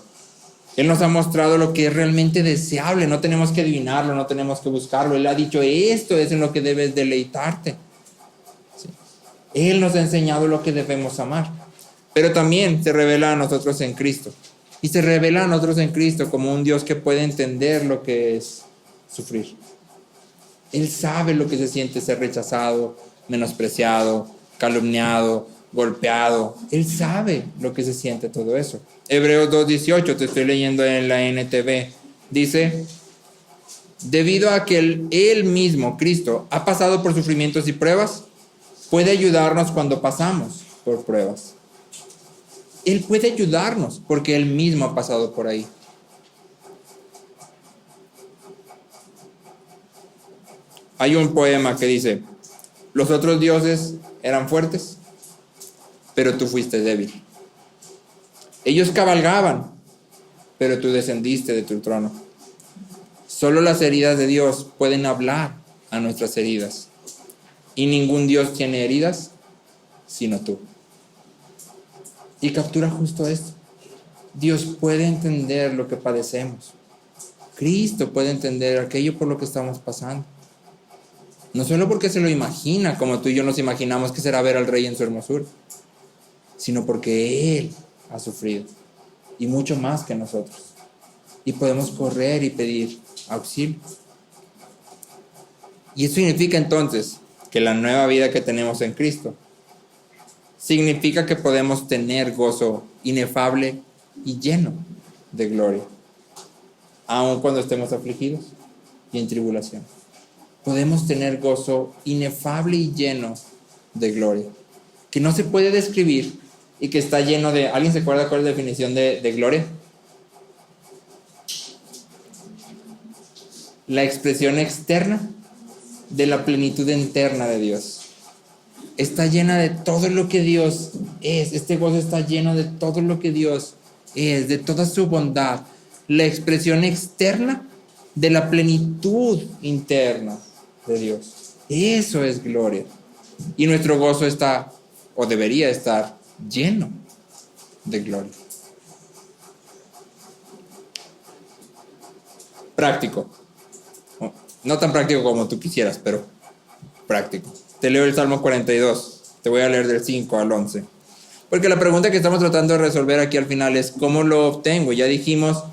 Él nos ha mostrado lo que es realmente deseable. No tenemos que adivinarlo, no tenemos que buscarlo. Él ha dicho, esto es en lo que debes deleitarte. ¿Sí? Él nos ha enseñado lo que debemos amar. Pero también se revela a nosotros en Cristo. Y se revela a nosotros en Cristo como un Dios que puede entender lo que es sufrir. Él sabe lo que se siente ser rechazado, menospreciado, calumniado, golpeado. Él sabe lo que se siente todo eso. Hebreos 2:18, te estoy leyendo en la NTV, dice, debido a que Él mismo, Cristo, ha pasado por sufrimientos y pruebas, puede ayudarnos cuando pasamos por pruebas. Él puede ayudarnos porque Él mismo ha pasado por ahí. Hay un poema que dice, los otros dioses eran fuertes, pero tú fuiste débil. Ellos cabalgaban, pero tú descendiste de tu trono. Solo las heridas de Dios pueden hablar a nuestras heridas. Y ningún Dios tiene heridas, sino tú. Y captura justo esto. Dios puede entender lo que padecemos. Cristo puede entender aquello por lo que estamos pasando. No solo porque se lo imagina, como tú y yo nos imaginamos que será ver al Rey en su hermosura, sino porque Él ha sufrido, y mucho más que nosotros. Y podemos correr y pedir auxilio. Y eso significa entonces que la nueva vida que tenemos en Cristo significa que podemos tener gozo inefable y lleno de gloria, aun cuando estemos afligidos y en tribulación. Podemos tener gozo inefable y lleno de gloria, que no se puede describir y que está lleno de... ¿Alguien se acuerda cuál es la definición de gloria? La expresión externa de la plenitud interna de Dios. Está llena de todo lo que Dios es. Este gozo está lleno de todo lo que Dios es, de toda su bondad. La expresión externa de la plenitud interna de Dios. Eso es gloria. Y nuestro gozo está, o debería estar, lleno de gloria. Práctico. No tan práctico como tú quisieras, pero práctico. Te leo el Salmo 42. Te voy a leer del 5 al 11. Porque la pregunta que estamos tratando de resolver aquí al final es ¿cómo lo obtengo? Ya dijimos,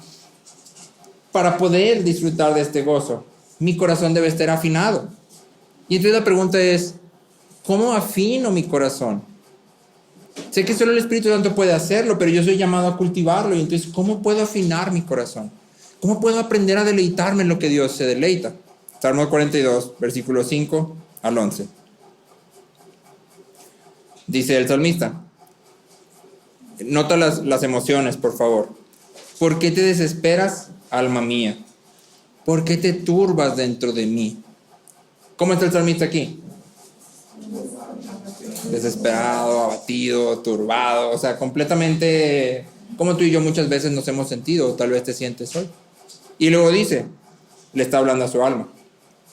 para poder disfrutar de este gozo, mi corazón debe estar afinado. Y entonces la pregunta es, ¿cómo afino mi corazón? Sé que solo el Espíritu Santo puede hacerlo, pero yo soy llamado a cultivarlo. Y entonces, ¿cómo puedo afinar mi corazón? ¿Cómo puedo aprender a deleitarme en lo que Dios se deleita? Salmo 42, versículos 5 al 11. Dice el salmista. Nota las emociones, por favor. ¿Por qué te desesperas, alma mía? ¿Por qué te turbas dentro de mí? ¿Cómo está el salmista aquí? Desesperado, abatido, turbado, o sea, completamente como tú y yo muchas veces nos hemos sentido, o tal vez te sientes hoy. Y luego dice, le está hablando a su alma,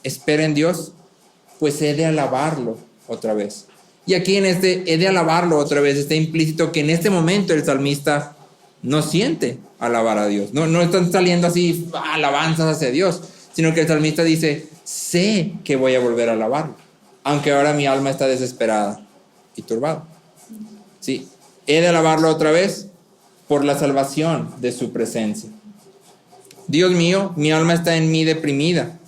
espera en Dios, pues he de alabarlo otra vez. Y aquí en este he de alabarlo otra vez está implícito que en este momento el salmista no siente alabar a Dios, no están saliendo así alabanzas hacia Dios, sino que el salmista dice, sé que voy a volver a alabarlo, aunque ahora mi alma está desesperada y turbada. Sí, he de alabarlo otra vez por la salvación de su presencia. Dios mío, mi alma está en mí deprimida,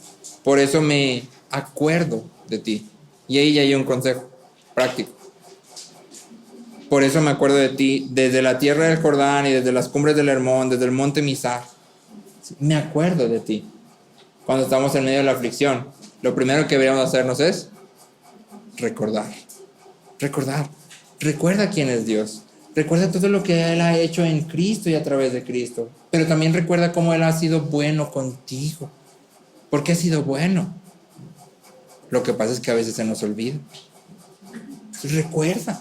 por eso me acuerdo de ti. Y ahí ya hay un consejo práctico. Por eso me acuerdo de ti desde la tierra del Jordán y desde las cumbres del Hermón, desde el monte Mizar. Me acuerdo de ti. Cuando estamos en medio de la aflicción, lo primero que deberíamos hacernos es recordar. Recuerda quién es Dios. Recuerda todo lo que Él ha hecho en Cristo y a través de Cristo. Pero también recuerda cómo Él ha sido bueno contigo. ¿Por qué ha sido bueno? Lo que pasa es que a veces se nos olvida. Recuerda.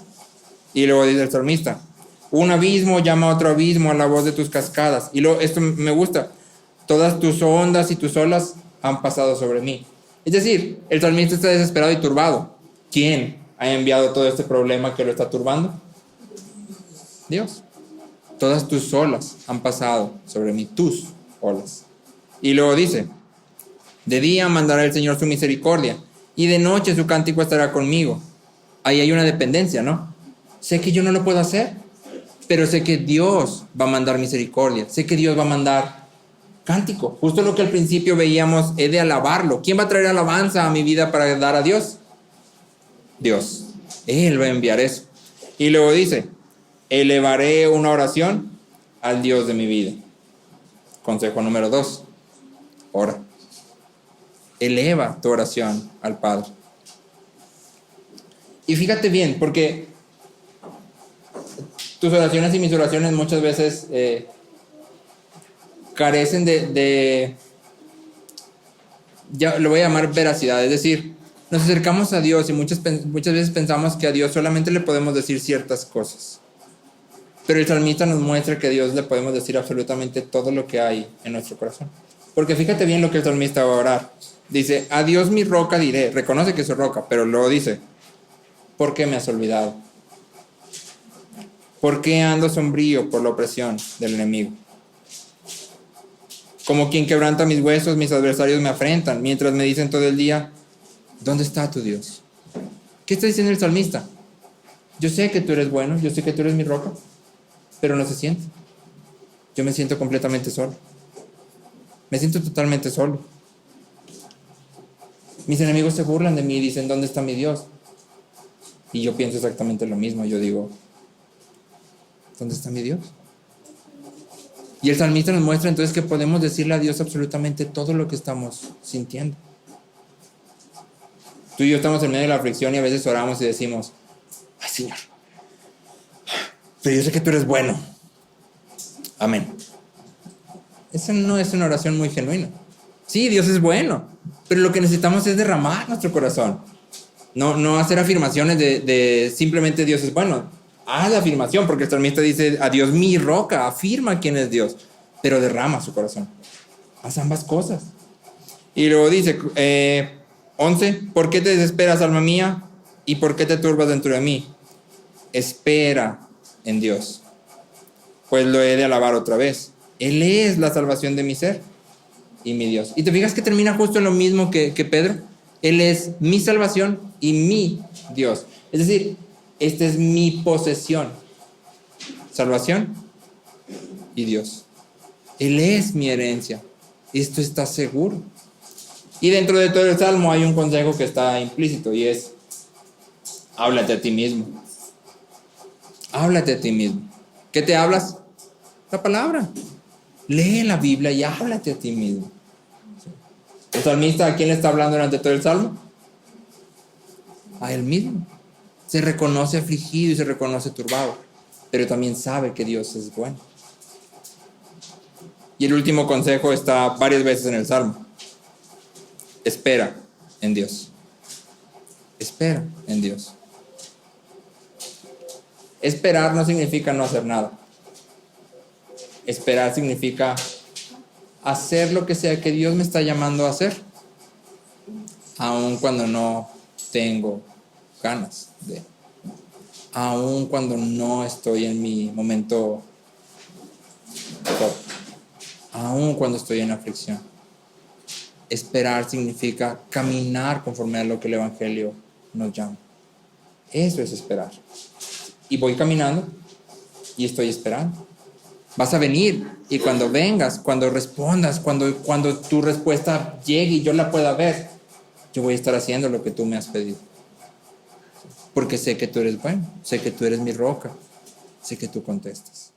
Y luego dice el salmista, un abismo llama a otro abismo a la voz de tus cascadas. Y luego, esto me gusta, todas tus ondas y tus olas han pasado sobre mí. Es decir, el salmista está desesperado y turbado. ¿Quién ha enviado todo este problema que lo está turbando? Dios. Todas tus olas han pasado sobre mí, tus olas. Y luego dice, de día mandará el Señor su misericordia y de noche su cántico estará conmigo. Ahí hay una dependencia, ¿no? Sé que yo no lo puedo hacer, pero sé que Dios va a mandar misericordia. Sé que Dios va a mandar cántico. Justo lo que al principio veíamos, he de alabarlo. ¿Quién va a traer alabanza a mi vida para dar a Dios? Dios. Él va a enviar eso. Y luego dice, elevaré una oración al Dios de mi vida. Consejo número 2. Ora. Eleva tu oración al Padre. Y fíjate bien, porque tus oraciones y mis oraciones muchas veces carecen de, ya lo voy a llamar veracidad, es decir, nos acercamos a Dios y muchas veces pensamos que a Dios solamente le podemos decir ciertas cosas. Pero el salmista nos muestra que a Dios le podemos decir absolutamente todo lo que hay en nuestro corazón. Porque fíjate bien lo que el salmista va a orar. Dice, a Dios mi roca diré, reconoce que es roca, pero luego dice, ¿por qué me has olvidado? ¿Por qué ando sombrío por la opresión del enemigo? Como quien quebranta mis huesos, mis adversarios me afrentan, mientras me dicen todo el día, ¿dónde está tu Dios? ¿Qué está diciendo el salmista? Yo sé que tú eres bueno, yo sé que tú eres mi roca, pero no se siente. Yo me siento completamente solo. Me siento totalmente solo. Mis enemigos se burlan de mí y dicen, ¿dónde está mi Dios? Y yo pienso exactamente lo mismo. Yo digo, ¿dónde está mi Dios? Y el salmista nos muestra entonces que podemos decirle a Dios absolutamente todo lo que estamos sintiendo. Tú y yo estamos en medio de la aflicción y a veces oramos y decimos, ay Señor, pero yo sé que tú eres bueno. Amén. Esa no es una oración muy genuina. Sí, Dios es bueno, pero lo que necesitamos es derramar nuestro corazón. No hacer afirmaciones de simplemente Dios es bueno. Haz la afirmación, porque el salmista dice, a Dios mi roca, afirma quién es Dios, pero derrama su corazón. Haz ambas cosas. Y luego dice, 11, ¿por qué te desesperas, alma mía? ¿Y por qué te turbas dentro de mí? Espera en Dios, pues lo he de alabar otra vez. Él es la salvación de mi ser y mi Dios. Y te fijas que termina justo en lo mismo que Pedro. Él es mi salvación y mi Dios. Es decir, esta es mi posesión. Salvación y Dios. Él es mi herencia. Esto está seguro. Y dentro de todo el Salmo hay un consejo que está implícito y es, háblate a ti mismo. Háblate a ti mismo. ¿Qué te hablas? La palabra. Lee la Biblia y háblate a ti mismo. El salmista, ¿a quién le está hablando durante todo el salmo? A él mismo. Se reconoce afligido y se reconoce turbado, pero también sabe que Dios es bueno. Y el último consejo está varias veces en el salmo. Espera en Dios. Espera en Dios. Esperar no significa no hacer nada. Esperar significa hacer lo que sea que Dios me está llamando a hacer, aun cuando no tengo ganas de, aun cuando no estoy en mi momento top, aun cuando estoy en aflicción. Esperar significa caminar conforme a lo que el Evangelio nos llama. Eso es esperar. Y voy caminando y estoy esperando. Vas a venir y cuando vengas, cuando respondas, cuando tu respuesta llegue y yo la pueda ver, yo voy a estar haciendo lo que tú me has pedido. Porque sé que tú eres bueno, sé que tú eres mi roca, sé que tú contestas.